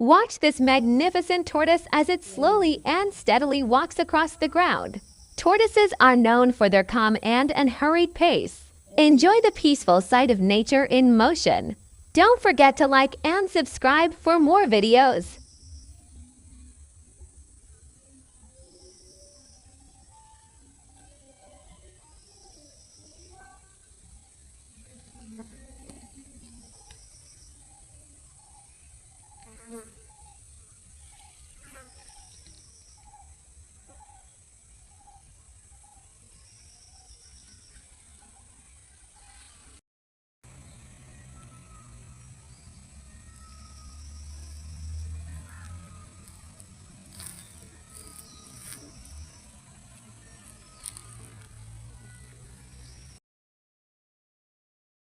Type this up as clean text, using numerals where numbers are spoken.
Watch this magnificent tortoise as it slowly and steadily walks across the ground. Tortoises are known for their calm and unhurried pace. Enjoy the peaceful sight of nature in motion. Don't forget to like and subscribe for more videos.